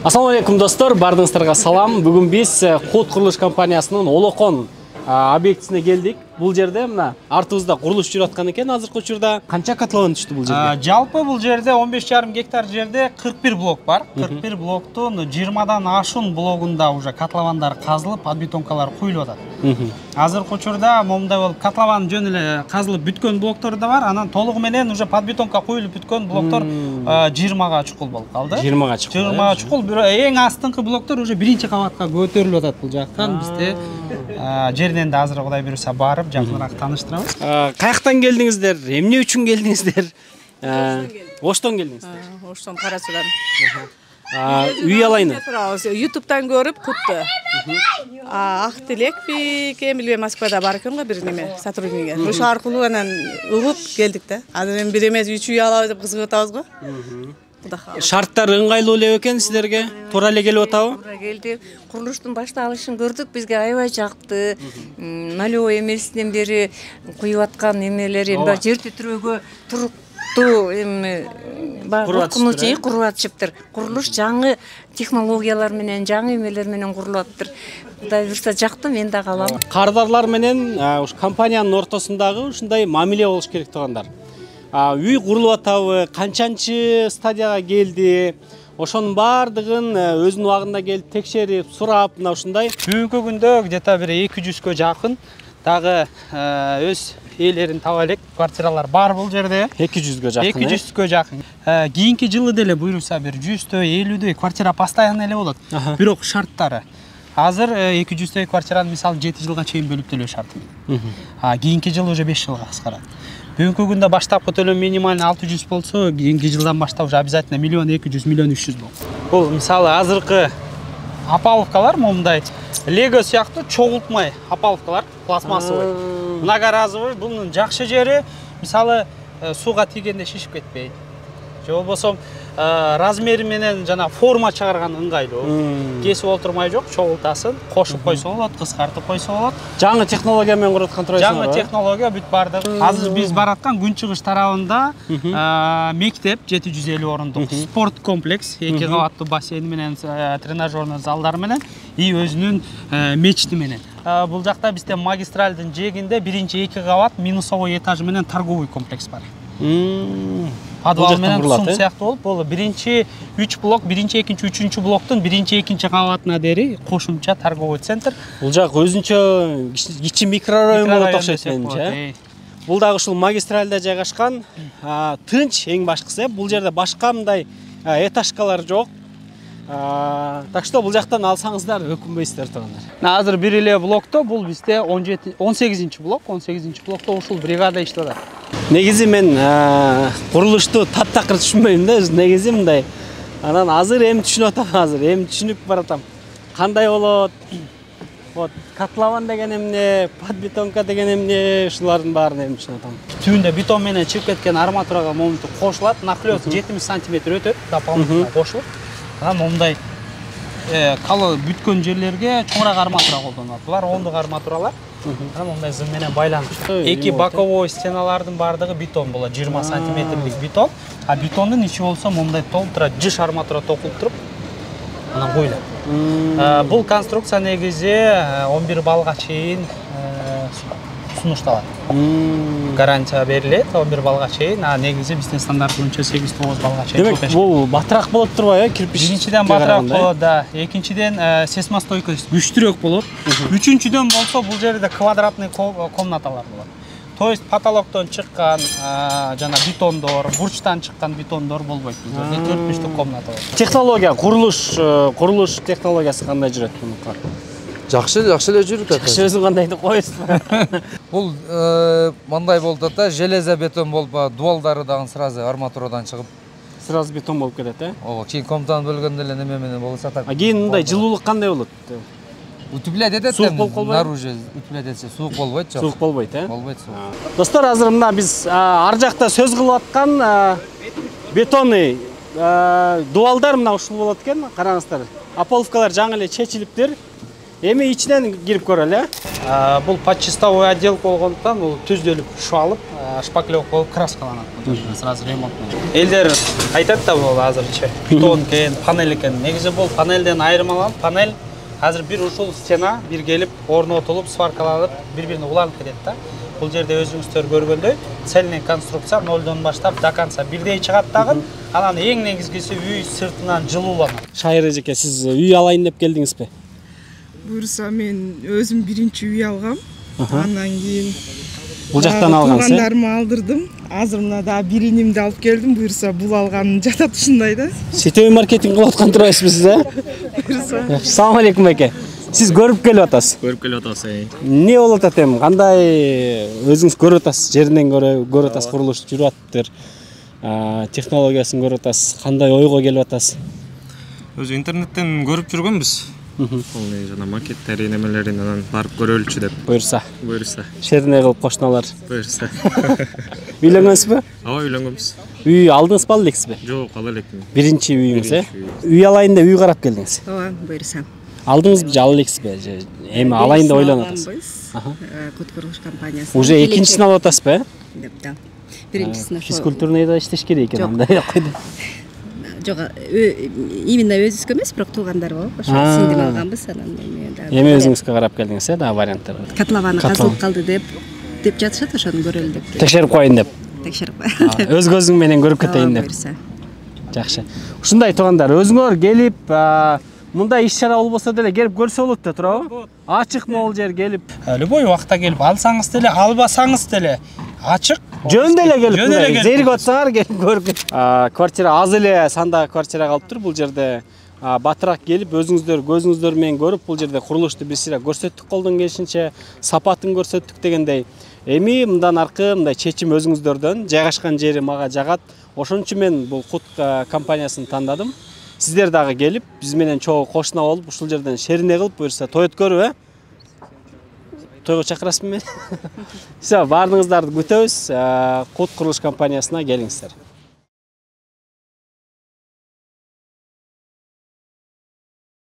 Assalamu алейкум достор, бардыңыздарга салам. Бүгүн биз Код курулуш компаниясынын Олокон объектисине келдик. Бул жерде мына артыбызда курулуш жүрүп аткан экен. Азыркы учурда канча котлован түштү бул жерге? Жалпы бул жерде 15,5 гектар жерде 41 блок бар. 41 блоктун 20дан ашуун блогунда уже котловандар казылып, подбетонкалар куюлуп атат. Азыркы учурда момундай болуп котлован жөн эле казылып бүткөн блоктор да бар. Анан толугу менен уже подбетонка куюлуп бүткөн блоктор 20га чукул болуп калды. 20га чукул. 20га чукул. Эң астыңкы блоктор уже биринчи кабатка көтөрүлүп атат бул жактан. Бизде жерден да азыр Кудай буюрса барып жакыныраак тааныштырабыз. Каяктан келдиңиздер? Эмне үчүн келдиңиздер? Оштон келдиңиздер. Оштон Карачудан. Үй алайын. YouTube'дан көрүп кутты. Ак тилекпи, кем билбейм, Москвада бар экен го бир неме сотрудниги. Ошо аркылуу анан угуп келдик да. Азыр эми бир эмес 3 үй алабыз деп кызыгып атабыз го. Шарттар ыңгайлуу эле экен сиздерге? Туура эле келип атабы? Туура келди. Курулуштун башталышын көрдүк, бизге аябай жакты. Налевой эмесинен бери куюп аткан эмелери, жер титирөөгө туруктуу эми коркунучу куруп атышыптыр. Курулуш жаңы технологиялар менен, жаңы эмелер менен курулуп атыптыр. Кудай буюрса жакты, мен да калам. Кардарлар менен компаниянын ортосундагы ушундай мамиле болуш керек тугандар. Үй курулуп атабы, канчанчы стадияга келди, ошонун бардыгын өзүнүн убагында келип текшерип, сурап, мына ушундай. Бүгүнкү күндө где-то бир 200гө жакын дагы өз ээлерин таба элек квартиралар бар бул жерде. 200гө жакын. 200гө жакын. Кийинки жылы деле буюрса бир 100тө, 50дөй квартира постоянно эле болот. Бирок шарттары азыр 200төй квартираны мисалы 7 жылга чейин бөлүп төлөө шарты. Кийинки жылы уже 5 жылга кыскарат. Бүгүнкү күндө баштапкы төлөм минималь 600 болсо, кийинки жылдан баштап уже обязательно 1,2 миллион, 1,3 болот. Бул мисалы азыркы опаловкалар момундай лего сыяктуу чогултмай опаловкалар, пластмассовый, многоразовый. Бунун жакшы жери мисалы сууга тийгенде шишип кетпейт. Же болбосо размери менен жана форма чыгарган ыңгайлуу. Кесип отурмай жок, чогултасын, кошуп койсо болот, кыскартып койсо болот. Жаңы технология менен куруп аткан турасызбы? Жаңы технология бүт бардыгы. Азыр биз бараткан Күнчыгыш тарабында мектеп 750 орундук спорт комплекс, 2 кабаттуу бассейн менен, тренажерный залдар менен и өзүнүн мечити менен. Бул жакта бизде магистралдын жээгинде биринчи 2 кабат минусовой этажы менен торговый комплекс бар. Подвал менен сум сыяктуу болуп, бул биринчи 3 блок, биринчи, экинчи, үчүнчү блоктун биринчи, экинчи кабатына дери кошумча торговый центр. Бул жак өзүнчө кичи микрорайон болуп окшойт менимче. Бул дагы ушул магистралда жайгашкан, тынч эң башкысы. Бул жерде башка мындай этажкалар жок. Так что бул жактан алсаңыздар өкүнбөйсүздөр тугандар. Азыр бир эле блокто бул бизде 18 блок, 18 блокто ушул бригада иштеп атат. Негизи мен курулушту таптакыр түшүнбөйм да, негизи мындай. Анан азыр эми түшүнүп атам, эми түшүнүп баратам. Кандай болот? Вот, котлован деген эмне, подбетонка деген эмне, ушулардын баарын эми түшүнүп атам. Түбүндө бетон менен чыгып кеткен арматурага момунту кошулат, нахлёст 70 см өтөт, дополнительно кошулуп. Анан момундай калы бүткөн жерлерге чоңураак арматура колдонулат. Булар ондук арматуралар. Анан момундай зым менен байланыш. Эки боковой стеналардын бардыгы бетон болот, 20 сантиметрлик бетон. А бетондун ичи болсо момундай толтура жыш арматура токулуп туруп, анан коюлат. Бул конструкция негизи 11 балга чейин сунушталат. Гарантия берилет 11 балга чейин, а негизи биздин стандарт боюнча 8-9 балга чейин. Демек, бул батыраак болот турбайбы, кирпич? Биринчиден батыраак болот, да. Экинчиден сейсмостойкость күчтүрөөк болот. Үчүнчүдөн болсо бул жерде квадратный комнаталар болот. То есть потолоктон чыккан жана бетондор, бурчтан чыккан бетондор болбойт. Бизде 4 бурчтук комната болот. Технология, курулуш технологиясы кандай жүрөт мунука? Жакшы эле жүрүп атат. Жакшы өзүң кандайды коесуз? Бул мындай болуп атат да, железо бетон болуп, дуалдары дагы сразу арматурадан чыгып, сразу бетон болуп кетет, Ооба, кийин комнатаны бөлгөндө эле неме менен болуп атат. Кийин мындай жылуулук кандай болот? Утеплять этет, наружу утеплять этсе суук болбойт, жок. Суук болбойт, Болбойт суук. Достор, азыр мына биз ар жакта сөз кылып аткан бетонный дуалдар мына ушул болот экен, караңыздар. Опаловкалар жаңы эле чечилиптир. Эми ичинен кирип көрөлү, Бул подчистовой отдел болгондуктан бул түздөлүп шуалып, шпаклевка болуп краскаланат. Сразу ремонт менен. Элдер айтат да бул азырчы бетон экен, панель экен. Негизи бул панелден айырмаланып, панель азыр бир ушул стена бир келип орнотулуп, сваркаланып, бири-бирине уланып кетет да. Бул жерде өзүңүздөр көргөндөй, цельный конструкция нолдон баштап до конца бирдей чыгат дагы. Анан эң негизгиси үй сыртынан жылууланат. Шайыр эжеке, сиз үй алайын деп келдиңизби? Буюрса мен өзүм биринчи үй алгам. Андан кийин Бул жактан алгансыз? Туугандарымы алдырдым. Азыр мына да бир инимди алып келдим. Буюрса бул алганым жатат ушундай да. Сетевой маркетинг кылып аткан турбайсызбы сиз, Буюрса. Assalamu алейкум эке. Сиз көрүп келип атасыз. Көрүп келип атасыз. Эмне болуп атат эми? Кандай өзүңүз көрүп атасыз? Жеринен көрүп атасыз, курулуш жүрүп атыптыр. Технологиясын көрүп атасыз. Кандай ойго келип атасыз? Өзү интернеттен көрүп жүргөнбүз. Бул жана макеттери, немелерин анан барып көрөлүчү деп. Буюрса. Шерине кылып кошуналар. Буюрса. Үйлөнгөнсүзбү? Ооба, үйлөнгөнбүз. Үй алдыңызбы, алып элексизби? Жок, ала элекмин. Биринчи үйүңүз, Үй алайын деп үй карап келдиңиз. Ооба, буюрса. Алдыңызбы же ала элексизби? Эми алайын деп ойлонуп атасыз. Код курулуш компаниясы. Уже экинчисин алып атасызбы, Деп да. Биринчисин ошо. Физкультурныйда иштеш керек экен, андай койду. Жок, именно өзүбүзгө эмес, бирок туугандар болуп, ошо сиңдим алганбыз, анан Эми өзүңүзгө карап келдиңиз, да, варианттар. Котлованы казылып калды деп жатышат, ошону көрөлү деп. Текшерип коеюн деп. Текшерип. Өз көзүң менен көрүп кетейин деп. Жакшы. Ушундай туугандар, өзүңөр келип, мындай иш-чара болбосо деле келип көрсө болот да, туурабы? Ачык могул жер келип. Любой убакта келип алсаңыз деле, албасаңыз деле ачык. Жөн деле келип, зеригип атсаңар келип көрүп кет. Квартира аз эле сандагы квартира калыптыр бул жерде. Батыраак келип өзүңүздөр көзүңүздөр менен көрүп, бул жерде курулушту бир сыйра көрсөттүк, колдон келишинче сапатын көрсөттүк дегендей. Эми мындан аркы мындай чечим өзүңүздөрдөн, жайгашкан жери мага жагат. Ошон үчүн мен бул Кут компаниясын тандадым. Сиздер дагы келип, биз менен чогуу кошуна болуп, ушул жерден шерине кылып, буюрса той өткөрүп, Тойго чакырасызбы мени? Все, баарыңыздарды күтөбүз. Кут курулуш компаниясына келиңиздер.